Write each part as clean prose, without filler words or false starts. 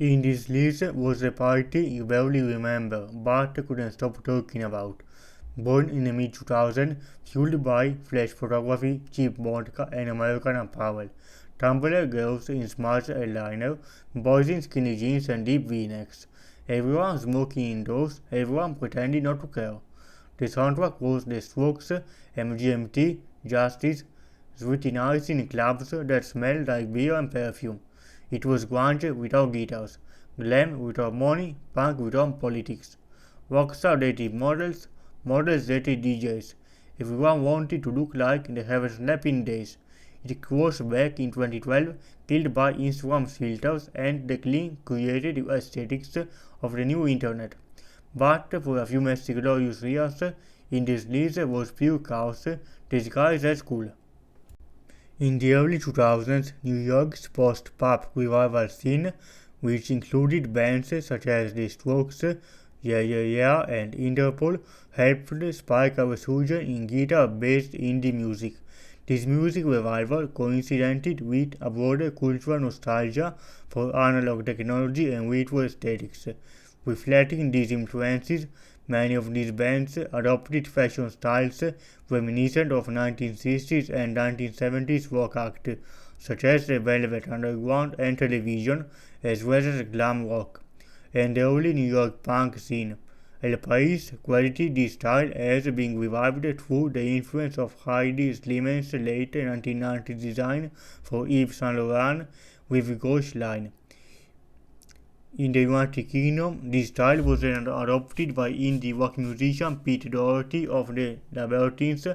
In this list was a party you barely remember but couldn't stop talking about. Born in the mid 2000s, fueled by flash photography, cheap vodka, and American apparel. Tumblr girls in smart eyeliner, boys in skinny jeans and deep V-necks. Everyone smoking indoors, everyone pretending not to care. The soundtrack was The Strokes, MGMT, Justice, sweaty nights in clubs that smelled like beer and perfume. It was grunge without guitars, glam without money, punk without politics. Rockstar dated models, models dated DJs. Everyone wanted to look like they haven't slept in days. It crossed back in 2012, killed by Instagram filters and the clean, creative aesthetics of the new internet. But for a few messy glorious years, in this list was pure chaos, disguised as cool. In the early 2000s, New York's post-pop revival scene, which included bands such as The Strokes, Yeah Yeah Yeah and Interpol, helped spike a resurgence in guitar-based indie music. This music revival coincided with a broader cultural nostalgia for analog technology and retro aesthetics. Reflecting these influences, many of these bands adopted fashion styles reminiscent of 1960s and 1970s rock acts, such as the Velvet Underground and Television, as well as glam rock, and the early New York punk scene. El País credited this style as being revived through the influence of Heidi Sliman's late 1990s design for Yves Saint Laurent with Gauche line. In the United Kingdom, this style was then adopted by indie rock musician Pete Doherty of the Libertines,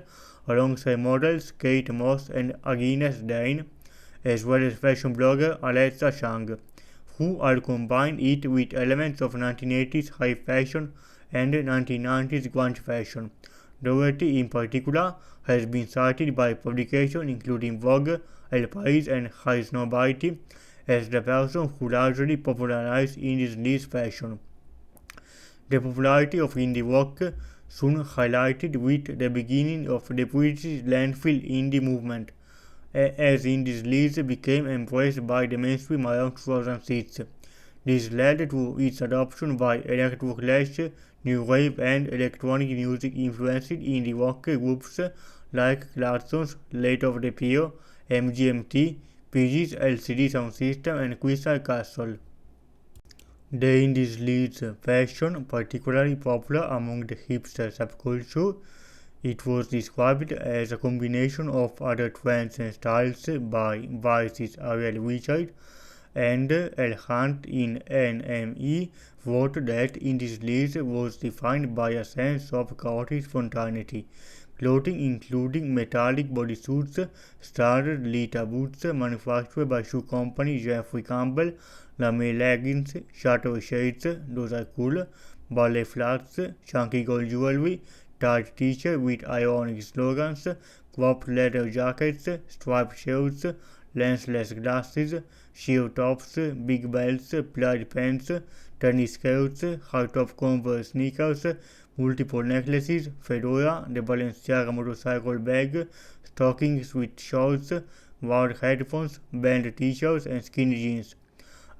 alongside models Kate Moss and Agnes Dane, as well as fashion blogger Alexa Chang, who all combined it with elements of 1980s high fashion and 1990s grunge fashion. Doherty, in particular, has been cited by publications including Vogue, El País, and High Snobiety as the person who largely popularized indie this fashion. The popularity of indie rock soon highlighted with the beginning of the British landfill indie movement, as indie Sleaze became embraced by the mainstream around 2006. This led to its adoption by electro-clash, new wave and electronic music influenced indie rock groups like Clarkson's Late of the Pier, MGMT, PG's LCD Sound System and Crystal Castle. The indie Sleaze fashion, particularly popular among the hipster subculture, it was described as a combination of other trends and styles by Vice's Ariel Richard, and El Hunt in NME wrote that indie Sleaze was defined by a sense of chaotic spontaneity. Clothing including metallic bodysuits, standard Lita boots manufactured by shoe company Jeffrey Campbell, lame leggings, shutter shades, those are cool, ballet flats, chunky gold jewelry, tight t-shirts with ironic slogans, cropped leather jackets, striped shirts, lensless glasses, sheer tops, big belts, plaid pants, tennis skirts, high-top Converse sneakers, multiple necklaces, fedora, the Balenciaga motorcycle bag, stockings with shorts, wired headphones, band t-shirts, and skinny jeans.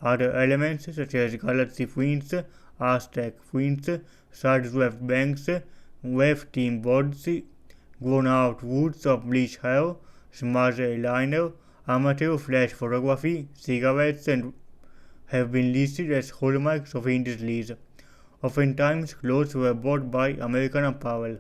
Other elements such as galaxy prints, Aztec prints, side-swept bangs, weft-in boards, grown-out roots of bleached hair, smudged eyeliner, amateur flash photography, cigarettes, and have been listed as hallmarks of indie Sleaze. Oftentimes, clothes were bought by American Apparel.